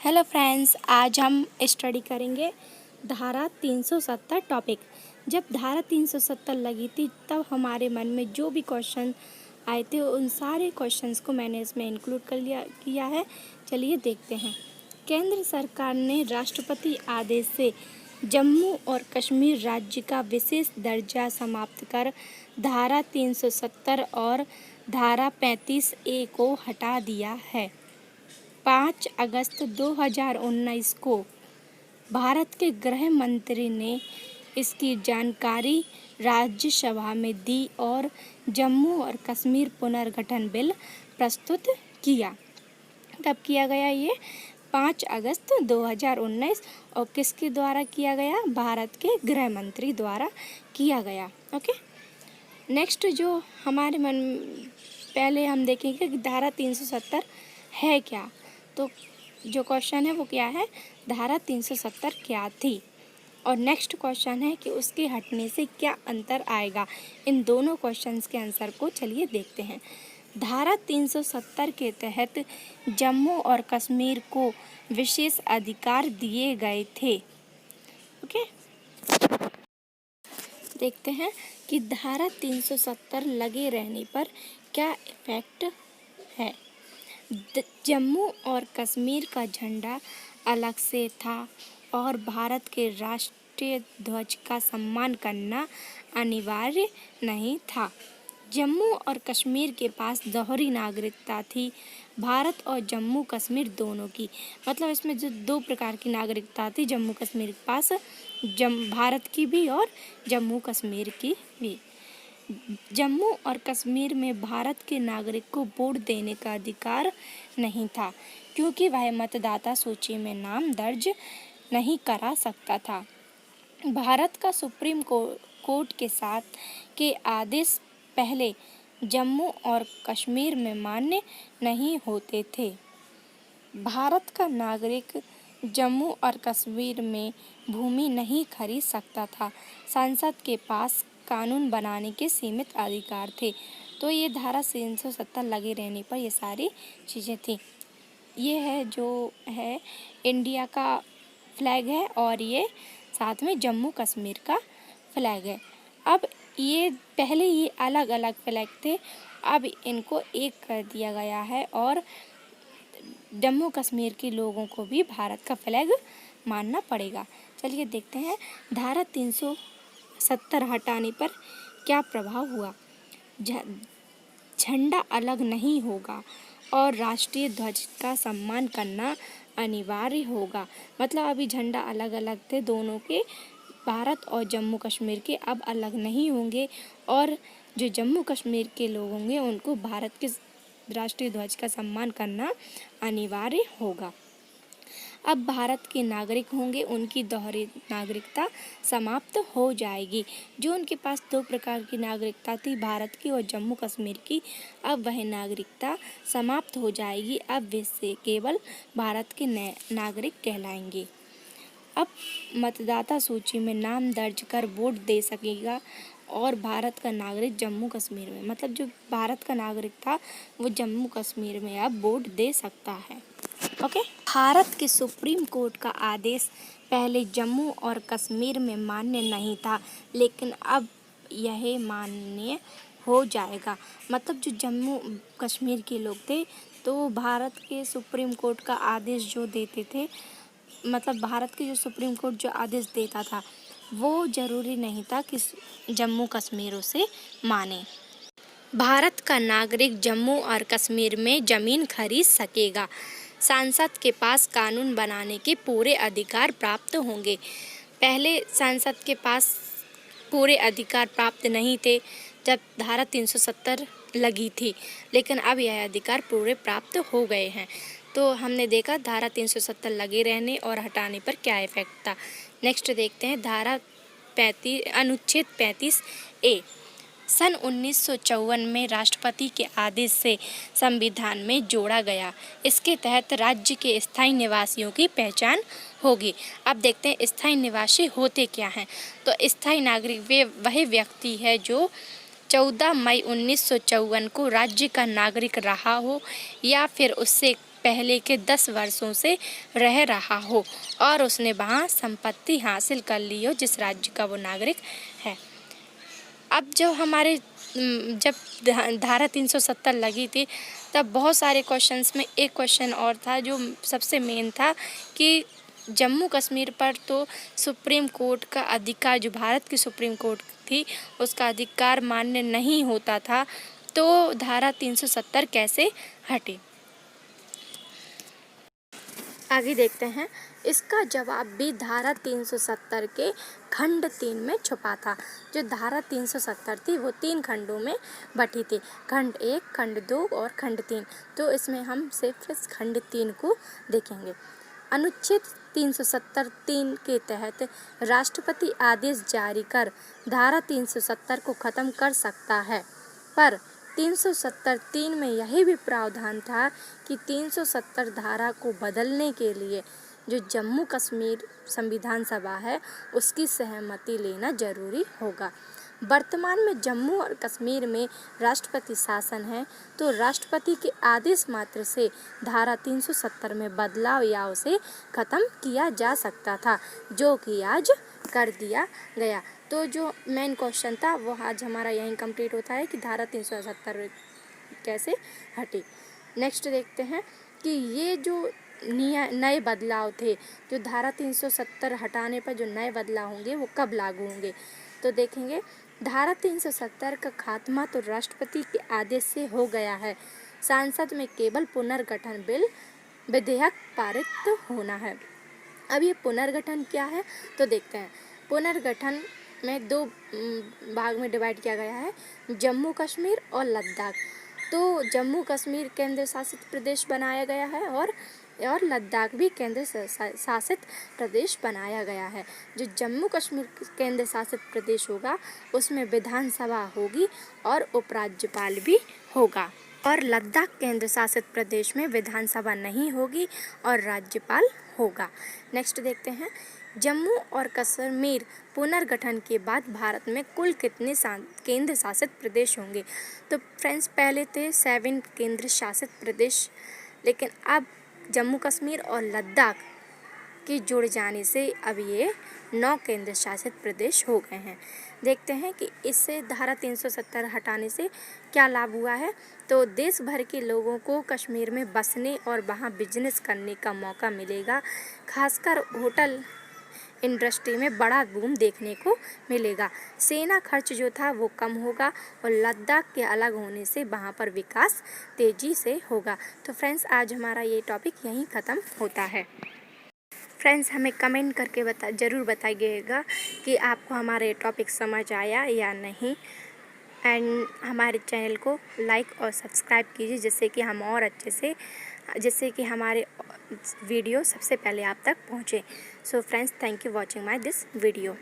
Hello friends, आज हम study करेंगे धारा 370 टॉपिक। जब धारा 370 लगी थी तब हमारे मन में जो भी क्वेश्चन आए थे उन सारे क्वेश्चंस को मैंने इसमें इंक्लूड किया है। चलिए देखते हैं। केंद्र सरकार ने राष्ट्रपति आदेश से जम्मू और कश्मीर राज्य का विशेष दर्जा समाप्त कर धारा 370 और धारा 35A को हटा दिया है। 5 अगस्त 2019 को भारत के गृह मंत्री ने इसकी जानकारी राज्यसभा में दी और जम्मू और कश्मीर पुनर्गठन बिल प्रस्तुत किया। कब किया गया ये? 5 अगस्त 2019 और किसके द्वारा किया गया? भारत के गृह मंत्री द्वारा किया गया। ओके, नेक्स्ट जो हमारे मन पहले हम देखेंगे कि धारा 370 है क्या। तो जो क्वेश्चन है वो क्या है? धारा 370 क्या थी? और नेक्स्ट क्वेश्चन है कि उसके हटने से क्या अंतर आएगा। इन दोनों क्वेश्चंस के आंसर को चलिए देखते हैं। धारा 370 के तहत जम्मू और कश्मीर को विशेष अधिकार दिए गए थे। ओके, देखते हैं कि धारा 370 लगे रहने पर क्या इफेक्ट है। जम्मू और कश्मीर का झंडा अलग से था और भारत के राष्ट्रीय ध्वज का सम्मान करना अनिवार्य नहीं था। जम्मू और कश्मीर के पास दोहरी नागरिकता थी, भारत और जम्मू कश्मीर दोनों की। मतलब इसमें जो दो प्रकार की नागरिकता थी जम्मू कश्मीर के पास, भारत की भी और जम्मू कश्मीर की भी। जम्मू और कश्मीर में भारत के नागरिक को वोट देने का अधिकार नहीं था क्योंकि वह मतदाता सूची में नाम दर्ज नहीं करा सकता था। भारत का सुप्रीम कोर्ट के साथ के आदेश पहले जम्मू और कश्मीर में मान्य नहीं होते थे। भारत का नागरिक जम्मू और कश्मीर में भूमि नहीं खरीद सकता था। संसद के पास कानून बनाने के सीमित अधिकार थे। तो ये धारा 370 लगे रहने पर ये सारी चीज़ें थी। ये है जो है इंडिया का फ्लैग है और ये साथ में जम्मू कश्मीर का फ्लैग है। अब ये पहले ये अलग अलग फ्लैग थे, अब इनको एक कर दिया गया है और जम्मू कश्मीर के लोगों को भी भारत का फ्लैग मानना पड़ेगा। चलिए देखते हैं धारा 370 हटाने पर क्या प्रभाव हुआ। झंडा अलग नहीं होगा और राष्ट्रीय ध्वज का सम्मान करना अनिवार्य होगा। मतलब अभी झंडा अलग अलग थे दोनों के, भारत और जम्मू कश्मीर के, अब अलग नहीं होंगे और जो जम्मू कश्मीर के लोग होंगे उनको भारत के राष्ट्रीय ध्वज का सम्मान करना अनिवार्य होगा। अब भारत के नागरिक होंगे उनकी दोहरी नागरिकता समाप्त हो जाएगी। जो उनके पास दो प्रकार की नागरिकता थी, भारत की और जम्मू कश्मीर की, अब वह नागरिकता समाप्त हो जाएगी। अब वे से केवल भारत के नागरिक कहलाएंगे। अब मतदाता सूची में नाम दर्ज कर वोट दे सकेगा और भारत का नागरिक जम्मू कश्मीर में, मतलब जो भारत का नागरिक था वो जम्मू कश्मीर में अब वोट दे सकता है। ओके, भारत के सुप्रीम कोर्ट का आदेश पहले जम्मू और कश्मीर में मान्य नहीं था लेकिन अब यह मान्य हो जाएगा। मतलब जो जम्मू कश्मीर के लोग थे तो भारत के सुप्रीम कोर्ट का आदेश जो देते थे, मतलब भारत के जो सुप्रीम कोर्ट जो आदेश देता था वो ज़रूरी नहीं था कि जम्मू कश्मीर उसे माने। भारत का नागरिक जम्मू और कश्मीर में ज़मीन खरीद सकेगा। सांसद के पास कानून बनाने के पूरे अधिकार प्राप्त होंगे। पहले सांसद के पास पूरे अधिकार प्राप्त नहीं थे जब धारा 370 लगी थी, लेकिन अब यह अधिकार पूरे प्राप्त हो गए हैं। तो हमने देखा धारा 370 लगे रहने और हटाने पर क्या इफेक्ट था। नेक्स्ट देखते हैं धारा 35 अनुच्छेद 35A सन 1954 में राष्ट्रपति के आदेश से संविधान में जोड़ा गया। इसके तहत राज्य के स्थायी निवासियों की पहचान होगी। अब देखते हैं स्थायी निवासी होते क्या हैं। तो स्थायी नागरिक वह व्यक्ति है जो 14 मई 1954 को राज्य का नागरिक रहा हो या फिर उससे पहले के 10 वर्षों से रह रहा हो और उसने वहाँ संपत्ति हासिल कर ली हो जिस राज्य का वो नागरिक है। अब जो हमारे जब धारा 370 लगी थी तब बहुत सारे क्वेश्चंस में एक क्वेश्चन और था जो सबसे मेन था कि जम्मू कश्मीर पर तो सुप्रीम कोर्ट का अधिकार, जो भारत की सुप्रीम कोर्ट थी, उसका अधिकार मान्य नहीं होता था, तो धारा 370 कैसे हटी। आगे देखते हैं। इसका जवाब भी धारा 370 के खंड 3 में छुपा था। जो धारा 370 थी वो 3 खंडों में बटी थी, खंड 1, खंड 2 और खंड 3। तो इसमें हम सिर्फ इस खंड 3 को देखेंगे। अनुच्छेद 370(3) के तहत राष्ट्रपति आदेश जारी कर धारा 370 को खत्म कर सकता है, पर 370(3) में यही भी प्रावधान था कि 370 धारा को बदलने के लिए जो जम्मू कश्मीर संविधान सभा है उसकी सहमति लेना जरूरी होगा। वर्तमान में जम्मू और कश्मीर में राष्ट्रपति शासन है, तो राष्ट्रपति के आदेश मात्र से धारा 370 में बदलाव या उसे खत्म किया जा सकता था, जो कि आज कर दिया गया। तो जो मेन क्वेश्चन था वो आज हमारा यहीं कंप्लीट होता है कि धारा 370 कैसे हटी। नेक्स्ट देखते हैं कि ये जो नए बदलाव थे, जो धारा 370 हटाने पर जो नए बदलाव होंगे वो कब लागू होंगे। तो देखेंगे, धारा 370 का खात्मा तो राष्ट्रपति के आदेश से हो गया है। संसद में केवल पुनर्गठन बिल विधेयक पारित होना है। अब ये पुनर्गठन क्या है तो देखते हैं। पुनर्गठन में 2 भाग में डिवाइड किया गया है, जम्मू कश्मीर और लद्दाख। तो जम्मू कश्मीर केंद्र शासित प्रदेश बनाया गया है और लद्दाख भी केंद्र शासित प्रदेश बनाया गया है। जो जम्मू कश्मीर केंद्र शासित प्रदेश होगा उसमें विधानसभा होगी और उपराज्यपाल भी होगा, और लद्दाख केंद्र शासित प्रदेश में विधानसभा नहीं होगी और राज्यपाल होगा। नेक्स्ट देखते हैं, जम्मू और कश्मीर पुनर्गठन के बाद भारत में कुल कितने केंद्र शासित प्रदेश होंगे। तो फ्रेंड्स, पहले थे 7 केंद्र शासित प्रदेश, लेकिन अब जम्मू कश्मीर और लद्दाख के जुड़ जाने से अब ये 9 केंद्र शासित प्रदेश हो गए हैं। देखते हैं कि इससे धारा 370 hटाने से क्या लाभ हुआ है। तो देश भर के लोगों को कश्मीर में बसने और वहाँ बिजनेस करने का मौका मिलेगा। खासकर होटल इंडस्ट्री में बड़ा बूम देखने को मिलेगा। सेना खर्च जो था वो कम होगा और लद्दाख के अलग होने से वहाँ पर विकास तेज़ी से होगा। तो फ्रेंड्स, आज हमारा ये टॉपिक यहीं ख़त्म होता है। फ्रेंड्स, हमें कमेंट करके ज़रूर बताइएगा कि आपको हमारा ये टॉपिक समझ आया या नहीं, एंड हमारे चैनल को लाइक और सब्सक्राइब कीजिए जिससे कि हमारे वीडियो सबसे पहले आप तक पहुँचे। So friends, thank you watching my this video.